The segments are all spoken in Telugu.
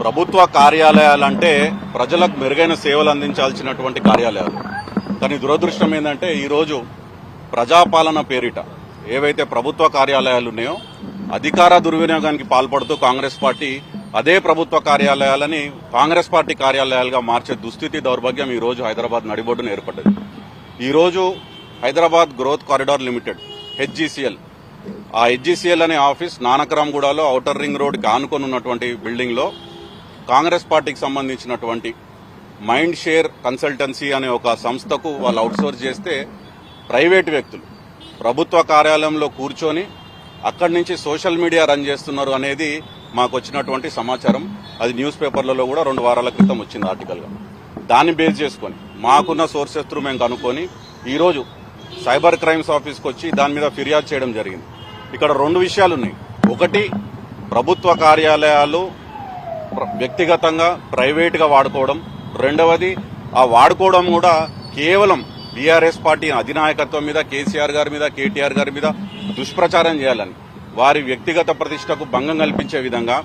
ప్రభుత్వ కార్యాలయాలంటే ప్రజలకు మెరుగైన సేవలు అందించాల్సినటువంటి కార్యాలయాలు. కానీ దురదృష్టం ఏంటంటే ఈరోజు ప్రజాపాలన పేరిట ఏవైతే ప్రభుత్వ కార్యాలయాలు ఉన్నాయో అధికార దుర్వినియోగానికి పాల్పడుతూ కాంగ్రెస్ పార్టీ అదే ప్రభుత్వ కార్యాలయాలని కాంగ్రెస్ పార్టీ కార్యాలయాలుగా మార్చే దుస్థితి, దౌర్భాగ్యం ఈరోజు హైదరాబాద్ నడిబొడ్డున ఏర్పడ్డది. ఈరోజు Hyderabad growth corridor limited HGCL, ఆ HGCL అనే ఆఫీస్ నానక్రామ్గూడలో ఔటర్ రింగ్ రోడ్కి ఆనుకొని ఉన్నటువంటి బిల్డింగ్ లో కాంగ్రెస్ పార్టీకి సంబంధించినటువంటి మైండ్ షేర్ కన్సల్టెన్సీ అనే ఒక సంస్థకు వాళ్ళు అవుట్సోర్స్ చేస్తే ప్రైవేటు వ్యక్తులు ప్రభుత్వ కార్యాలయంలో కూర్చొని అక్కడి నుంచి సోషల్ మీడియా రన్ చేస్తున్నారు అనేది మాకు వచ్చినటువంటి సమాచారం. అది న్యూస్ పేపర్లలో కూడా 2 వారాల క్రితం వచ్చింది ఆర్టికల్గా. దాన్ని బేస్ చేసుకొని మాకున్న సోర్సెస్ త్రూ మేము కనుక్కొని ఈరోజు సైబర్ క్రైమ్స్ ఆఫీస్కి వచ్చి దాని మీద ఫిర్యాదు చేయడం జరిగింది. ఇక్కడ 2 విషయాలు ఉన్నాయి. ఒకటి, ప్రభుత్వ కార్యాలయాలు వ్యక్తిగతంగా ప్రైవేట్గా వాడుకోవడం. రెండవది, ఆ వాడుకోవడం కూడా కేవలం బీఆర్ఎస్ పార్టీ అధినాయకత్వం మీద, కేసీఆర్ గారి మీద, కేటీఆర్ గారి మీద దుష్ప్రచారం చేయాలని, వారి వ్యక్తిగత ప్రతిష్టకు భంగం కల్పించే విధంగా,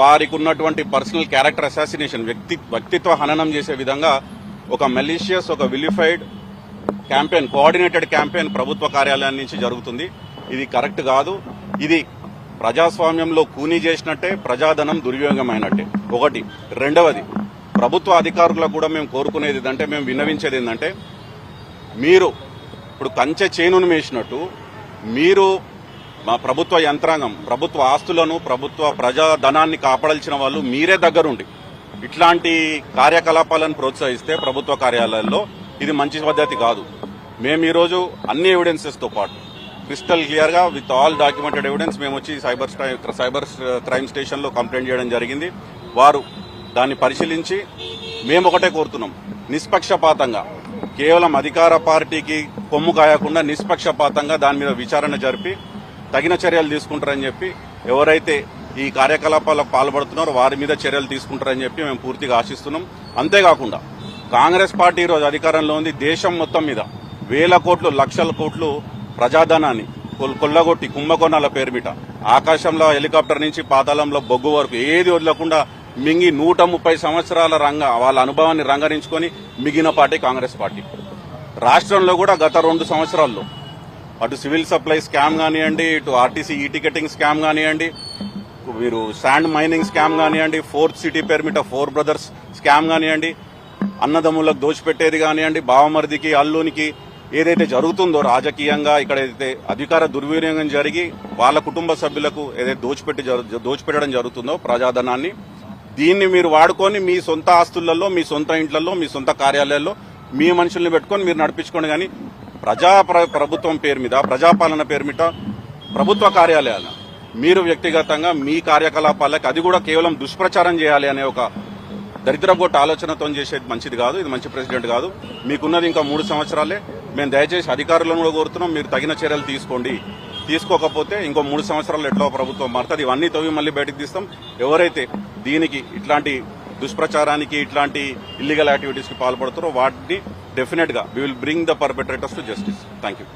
వారికి ఉన్నటువంటి పర్సనల్ క్యారెక్టర్ అసాసినేషన్, వ్యక్తిత్వ హననం చేసే విధంగా ఒక మెలీషియస్, ఒక విలిఫైడ్ క్యాంపెయిన్, కోఆర్డినేటెడ్ క్యాంపెయిన్ ప్రభుత్వ కార్యాలయం నుంచి జరుగుతుంది. ఇది కరెక్ట్ కాదు. ఇది ప్రజాస్వామ్యంలో కూనీ చేసినట్టే, ప్రజాధనం దుర్వినియోగమైనట్టే. ఒకటి. రెండవది, ప్రభుత్వ అధికారులకు కూడా మేము కోరుకునేది ఏంటంటే, మేము విన్నవించేది ఏంటంటే, మీరు ఇప్పుడు కంచె చేనును మేసినట్టు మీరు మా ప్రభుత్వ యంత్రాంగం, ప్రభుత్వ ఆస్తులను, ప్రభుత్వ ప్రజాధనాన్ని కాపాడాల్సిన వాళ్ళు మీరే దగ్గరుండి ఇట్లాంటి కార్యకలాపాలను ప్రోత్సహిస్తే ప్రభుత్వ కార్యాలయాల్లో ఇది మంచి పద్ధతి కాదు. మేము ఈరోజు అన్ని ఎవిడెన్సెస్ తో పాటు క్రిస్టల్ క్లియర్ గా విత్ ఆల్ డాక్యుమెంటెడ్ ఎవిడెన్స్ మేము వచ్చి సైబర్ క్రైమ్ స్టేషన్ లో కంప్లైంట్ చేయడం జరిగింది. వారు దాన్ని పరిశీలించి మేము ఒకటే కోరుతున్నాం, నిష్పక్షపాతంగా, కేవలం అధికార పార్టీకి కొమ్ము కాయకుండా నిష్పక్షపాతంగా దాని మీద విచారణ జరిపి తగిన చర్యలు తీసుకుంటారని చెప్పి, ఎవరైతే ఈ కార్యకలాపాలకు పాల్పడుతున్నారో వారి మీద చర్యలు తీసుకుంటారని చెప్పి మేము పూర్తిగా ఆశిస్తున్నాం. అంతేకాకుండా కాంగ్రెస్ పార్టీ ఈరోజు అధికారంలో ఉంది. దేశం మొత్తం మీద వేల కోట్లు, లక్షల కోట్లు ప్రజాధనాన్ని కొల్లగొట్టి కుంభకోణాల పేరుమిట ఆకాశంలో హెలికాప్టర్ నుంచి పాతాళంలో బొగ్గు వరకు ఏది వదలకుండా మింగి 130 సంవత్సరాల వాళ్ళ అనుభవాన్ని రంగరించుకొని మిగిలిన పార్టీ కాంగ్రెస్ పార్టీ. రాష్ట్రంలో కూడా గత 2 సంవత్సరాల్లో అటు సివిల్ సప్లై స్కామ్ కానివ్వండి, ఇటు ఆర్టీసీ టికెటింగ్ స్కామ్ కానివ్వండి, మీరు శాండ్ మైనింగ్ స్కామ్ కానివ్వండి, 4th సిటీ పేరుమిట 4 బ్రదర్స్ స్కామ్ కానివ్వండి, అన్నదమ్ములకు దోచిపెట్టేది కానివ్వండి, బావమరిదికి అల్లునికి ఏదైతే జరుగుతుందో రాజకీయంగా, ఇక్కడ ఏదైతే అధికార దుర్వినియోగం జరిగి వాళ్ళ కుటుంబ సభ్యులకు ఏదైతే దోచిపెట్టడం జరుగుతుందో ప్రజాధనాన్ని, దీన్ని మీరు వాడుకొని మీ సొంత ఆస్తులలో, మీ సొంత ఇంట్లలో, మీ సొంత కార్యాలయాల్లో మీ మనుషుల్ని పెట్టుకొని మీరు నడిపించుకోండి. కానీ ప్రభుత్వం పేరు మీద, ప్రజాపాలన పేరు మీద ప్రభుత్వ కార్యాలయాలు మీరు వ్యక్తిగతంగా మీ కార్యకలాపాలకు అది కూడా కేవలం దుష్ప్రచారం చేయాలి అనే ఒక దరిద్రగొట్ట ఆలోచనతో చేసేది మంచిది కాదు. ఇది మంచి ప్రెసిడెంట్ కాదు. మీకున్నది ఇంకా 3 సంవత్సరాలే. మేము దయచేసి అధికారులను కూడా కోరుతున్నాం, మీరు తగిన చర్యలు తీసుకోండి. తీసుకోకపోతే ఇంకో 3 సంవత్సరాలు ఎట్లా ప్రభుత్వం మారుతుంది. ఇవన్నీ తవ్వి మళ్ళీ బయటకు తీస్తాం. ఎవరైతే దీనికి, ఇట్లాంటి దుష్ప్రచారానికి, ఇట్లాంటి ఇల్లీగల్ యాక్టివిటీస్ కి పాల్పడుతారో వాటిని డెఫినెట్ గా we will bring the perpetrators to justice. Thank you.